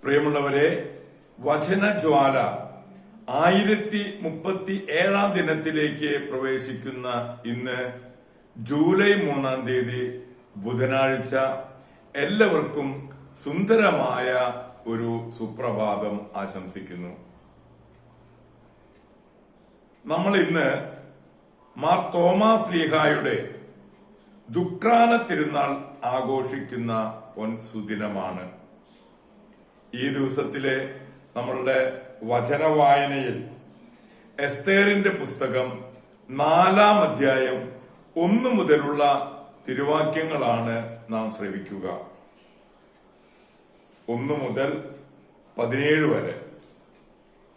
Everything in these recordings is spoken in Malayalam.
പ്രിയമുള്ളവരെ, വചനജ്വാല 1037 ദിനത്തിലേക്ക് പ്രവേശിക്കുന്ന ഇന്ന് ജൂലൈ 3 ബുധനാഴ്ച എല്ലാവർക്കും സുന്ദരമായ ഒരു സുപ്രഭാതം ആശംസിക്കുന്നു. നമ്മൾ ഇന്ന് മാർ തോമാസ് ശ്ലീഹായുടെ ദുഃഖാന തിരുനാൾ ആഘോഷിക്കുന്ന പൊൻസുദിനമാണ്. ഈ ദിവസത്തിലെ നമ്മളുടെ വചനവായനയിൽ എസ്തേറിന്റെ പുസ്തകം 4-ാം അധ്യായം 1 മുതലുള്ള തിരുവാക്യങ്ങളാണ് നാം ശ്രവിക്കുക. 1 മുതൽ 17 വരെ.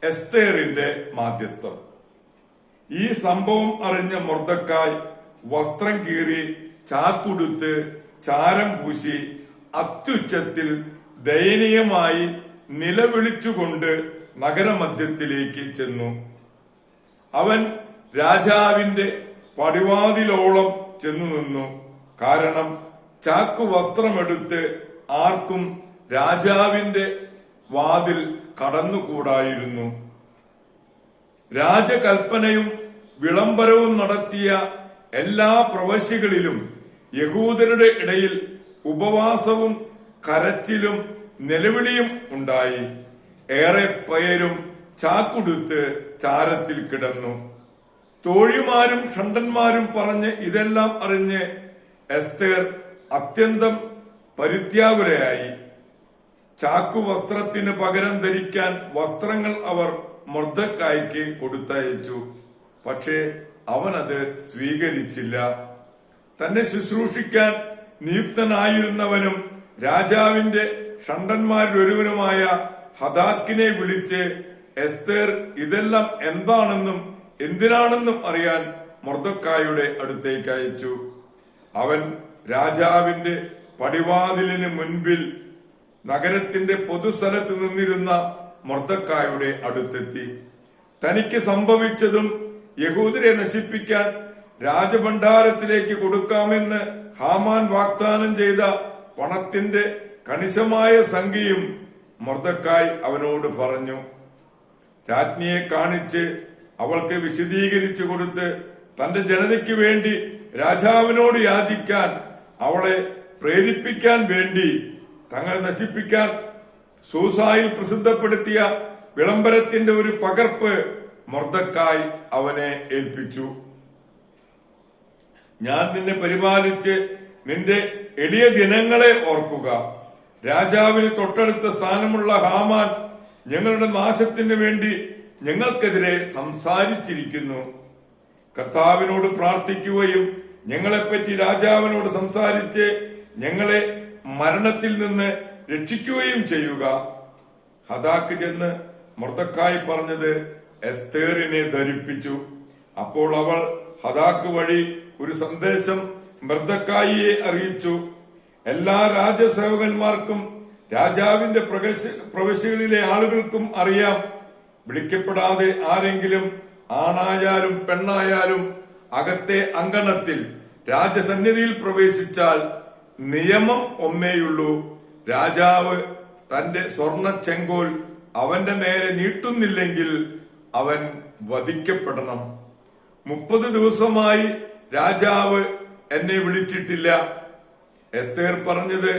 എസ്തേറിന്റെ മാധ്യസ്ഥം. ഈ സംഭവം അറിഞ്ഞ മൊർദെഖായി വസ്ത്രം കീറി ചാക്കുടുത്ത് ചാരം പൂശി അത്യുച്ചത്തിൽ ദയനീയമായി നിലവിളിച്ചുകൊണ്ട് നഗരമധ്യത്തിലേക്ക് ചെന്നു. അവൻ രാജാവിന്റെ പടിവാതിലോളം ചെന്നു നിന്നു. കാരണം ചാക്കു വസ്ത്രമെടുത്ത് ആർക്കും രാജാവിന്റെ വാതിൽ കടന്നുകൂടായിരുന്നു. രാജകൽപ്പനയും വിളംബരവും നടത്തിയ എല്ലാ പ്രവശ്യകളിലും യഹൂദരുടെ ഇടയിൽ ഉപവാസവും കരച്ചിലും നിലവിളിയും ഉണ്ടായി. ഏറെ പേരും ചാക്കുടുത്ത് ചാരത്തിൽ കിടന്നു. തോഴിമാരും ഷണ്ടന്മാരും പറഞ്ഞ് ഇതെല്ലാം അറിഞ്ഞ് എസ്തേർ അത്യന്തം പരിത്യാകുലയായി. ചാക്കു വസ്ത്രത്തിന് പകരം ധരിക്കാൻ വസ്ത്രങ്ങൾ അവർ മൊർദെഖായിക്ക് കൊടുത്തയച്ചു. പക്ഷേ അവനത് സ്വീകരിച്ചില്ല. തന്നെ ശുശ്രൂഷിക്കാൻ നിയുക്തനായിരുന്നവനും രാജാവിന്റെ ഷണ്ടന്മാരിലൊരുവനുമായ ഹദാക്കിനെ വിളിച്ച് എസ്തേർ ഇതെല്ലാം എന്താണെന്നും എന്തിനാണെന്നും അറിയാൻ മൊർദെഖായിയുടെ അടുത്തേക്ക് അയച്ചു. അവൻ രാജാവിന്റെ പടിവാതിലിന് മുൻപിൽ നഗരത്തിന്റെ പൊതുസ്ഥലത്ത് നിന്നിരുന്ന മൊർദെഖായിയുടെ അടുത്തെത്തി. തനിക്ക് സംഭവിച്ചതും യഹൂദരെ നശിപ്പിക്കാൻ രാജഭണ്ഡാരത്തിലേക്ക് കൊടുക്കാമെന്ന് ഹാമാൻ വാഗ്ദാനം ചെയ്ത പണത്തിന്റെ കണിശമായ സംഖ്യയും മൊർദെഖായി അവനോട് പറഞ്ഞു. രാജ്ഞിയെ കാണിച്ച് അവൾക്ക് വിശദീകരിച്ചു കൊടുത്ത് തന്റെ ജനതയ്ക്ക് വേണ്ടി രാജാവിനോട് യാചിക്കാൻ അവളെ പ്രേരിപ്പിക്കാൻ വേണ്ടി തങ്ങളെ നശിപ്പിക്കാൻ സൂസായിൽ പ്രസിദ്ധപ്പെടുത്തിയ വിളംബരത്തിന്റെ ഒരു പകർപ്പ് മൊർദെഖായി അവനെ ഏൽപ്പിച്ചു. ഞാൻ നിന്നെ പരിപാലിച്ച് നിന്റെ എളിയ ദിനങ്ങളെ ഓർക്കുക. രാജാവിന് തൊട്ടടുത്ത സ്ഥാനമുള്ള ഹാമാൻ ഞങ്ങളുടെ നാശത്തിന് വേണ്ടി ഞങ്ങൾക്കെതിരെ സംസാരിച്ചിരിക്കുന്നു. കർത്താവിനോട് പ്രാർത്ഥിക്കുകയും ഞങ്ങളെപ്പറ്റി രാജാവിനോട് സംസാരിച്ച് ഞങ്ങളെ മരണത്തിൽ നിന്ന് രക്ഷിക്കുകയും ചെയ്യുക. ഹദാക്ക് ചെന്ന് മൊർദെഖായി പറഞ്ഞത് എസ്തേറിനെ ധരിപ്പിച്ചു. അപ്പോൾ അവൾ ഹദാക്ക് വഴി ഒരു സന്ദേശം മൊർദെഖായിയെ അറിയിച്ചു. എല്ലാ രാജസേവകന്മാർക്കും രാജാവിന്റെ പ്രവിശ്യകളിലെ ആളുകൾക്കും അറിയാം, വിളിക്കപ്പെടാതെ ആരെങ്കിലും ആണായാലും പെണ്ണായാലും അകത്തെ അങ്കണത്തിൽ രാജസന്നിധിയിൽ പ്രവേശിച്ചാൽ നിയമം ഒന്നേയുള്ളൂ. രാജാവ് തന്റെ സ്വർണ ചെങ്കോൽ അവന്റെ നേരെ നീട്ടുന്നില്ലെങ്കിൽ അവൻ വധിക്കപ്പെടണം. 30 ദിവസമായി രാജാവ് എന്നെ വിളിച്ചിട്ടില്ല. എസ്തേർ പറഞ്ഞത്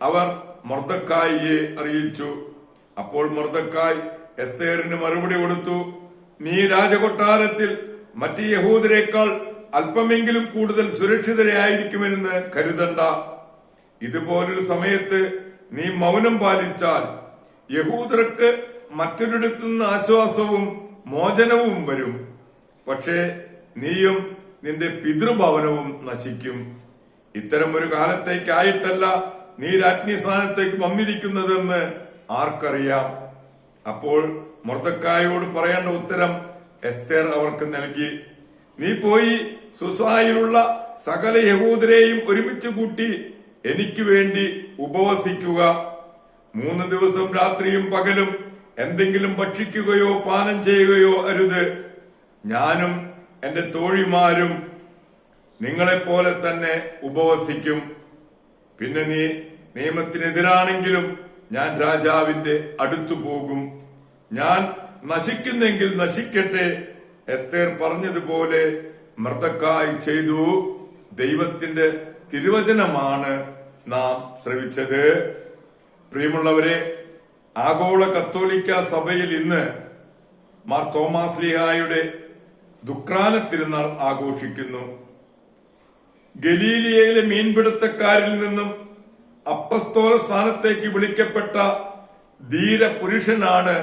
അവർ മൊർദെഖായിയെ അറിയിച്ചു. അപ്പോൾ മൊർദെഖായി എസ്തേറിന് മറുപടി കൊടുത്തു. നീ രാജകൊട്ടാരത്തിൽ മറ്റ് യഹൂദരേക്കാൾ അല്പമെങ്കിലും കൂടുതൽ സുരക്ഷിതരായിരിക്കുമെന്ന് കരുതണ്ട. ഇതുപോലൊരു സമയത്ത് നീ മൗനം പാലിച്ചാൽ യഹൂദർക്ക് മറ്റൊരിടത്തുനിന്ന് ആശ്വാസവും മോചനവും വരും. പക്ഷേ നീയും നിന്റെ പിതൃഭവനവും നശിക്കും. ഇത്തരം ഒരു കാലത്തേക്കായിട്ടല്ല നീ രാജ്ഞി സ്ഥാനത്തേക്ക് വന്നിരിക്കുന്നതെന്ന് ആർക്കറിയാം. അപ്പോൾ മൊർദെഖായിയോട് പറയേണ്ട ഉത്തരം എസ്തേർ അവർക്ക് നൽകി. നീ പോയി സുസായിലുള്ള സകല യഹൂദരെയും ഒരുമിച്ച് കൂട്ടി എനിക്ക് വേണ്ടി ഉപവസിക്കുക. 3 ദിവസം രാത്രിയും പകലും എന്തെങ്കിലും ഭക്ഷിക്കുകയോ പാനം ചെയ്യുകയോ അരുത്. ഞാനും എന്റെ തോഴിമാരും നിങ്ങളെപ്പോലെ തന്നെ ഉപവസിക്കും. പിന്നെ നീ നിയമത്തിനെതിരാണെങ്കിലും ഞാൻ രാജാവിന്റെ അടുത്തു പോകും. ഞാൻ നശിക്കുന്നെങ്കിൽ നശിക്കട്ടെ. എസ്തേർ പറഞ്ഞതുപോലെ മർദെഖായി ചെയ്തു. ദൈവത്തിന്റെ തിരുവചനമാണ് നാം ശ്രവിച്ചത്. പ്രിയമുള്ളവരെ, ആഗോള കത്തോലിക്ക സഭയിൽ ഇന്ന് മാർ തോമാസ് ശ്ലീഹായുടെ ദുഃഖാന തിരുനാൾ ആഘോഷിക്കുന്നു. ഗലീലിയയിലെ മീൻപിടുത്തക്കാരിൽ നിന്നും അപ്പസ്തോല സ്ഥാനത്തേക്ക് വിളിക്കപ്പെട്ട ധീര പുരുഷനാണ്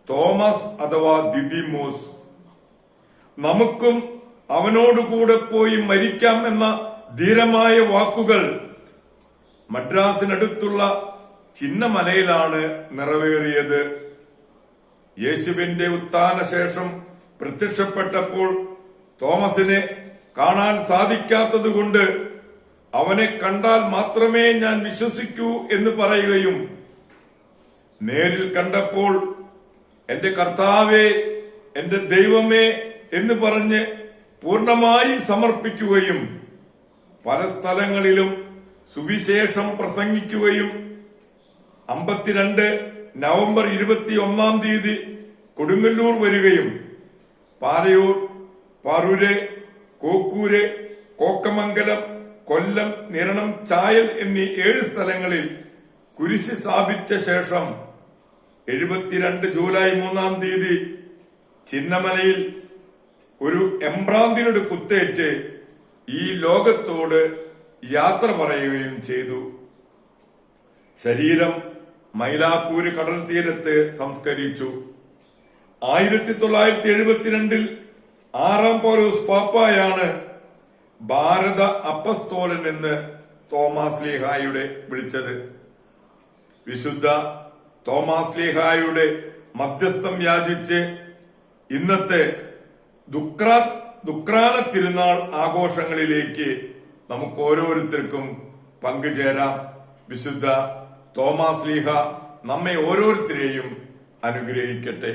തോമസ് അഥവാ ദിദിമോസ്. നമുക്കും അവനോടുകൂടെ പോയി മരിക്കാം എന്ന ധീരമായ വാക്കുകൾ മദ്രാസിനടുത്തുള്ള ചിന്നമലയിലാണ് നിറവേറിയത്. യേശുവിന്റെ ഉത്ഥാനശേഷം പ്രത്യക്ഷപ്പെട്ടപ്പോൾ തോമസിനെ കാണാൻ സാധിക്കാത്തതുകൊണ്ട് അവനെ കണ്ടാൽ മാത്രമേ ഞാൻ വിശ്വസിക്കൂ എന്ന് പറയുകയും നേരിൽ കണ്ടപ്പോൾ എന്റെ കർത്താവേ, എന്റെ ദൈവമേ എന്ന് പറഞ്ഞ് പൂർണ്ണമായി സമർപ്പിക്കുകയും പല സ്ഥലങ്ങളിലും സുവിശേഷം പ്രസംഗിക്കുകയും 52 നവംബർ 21 കൊടുങ്ങല്ലൂർ വരികയും പാലയൂർ, പറൂര്, കോക്കൂര്, കോക്കമംഗലം, കൊല്ലം, നിരണം, ചായൽ എന്നീ 7 സ്ഥലങ്ങളിൽ കുരിശ് സ്ഥാപിച്ച ശേഷം 72 ജൂലൈ 3 ചിന്നമലയിൽ ഒരു എംബ്രാന്തിനോട് കുത്തേറ്റ് ഈ ലോകത്തോട് യാത്ര പറയുകയും ചെയ്തു. ശരീരം മൈലാപ്പൂര് കടൽ തീരത്ത് സംസ്കരിച്ചു. 1972 6 പൗലോസ് പാപ്പായാണ് ഭാരത അപ്പസ്തോലൻ എന്ന് തോമാസ് ശ്ലീഹായുടെ വിളിച്ചത്. വിശുദ്ധ തോമാസ് ശ്ലീഹായുടെ മധ്യസ്ഥം യാചിച്ച് ഇന്നത്തെ ദുഃഖാന തിരുനാൾ ആഘോഷങ്ങളിലേക്ക് നമുക്ക് ഓരോരുത്തർക്കും പങ്കുചേരാം. വിശുദ്ധ തോമാസ് ശ്ലീഹ നമ്മെ ഓരോരുത്തരെയും അനുഗ്രഹിക്കട്ടെ.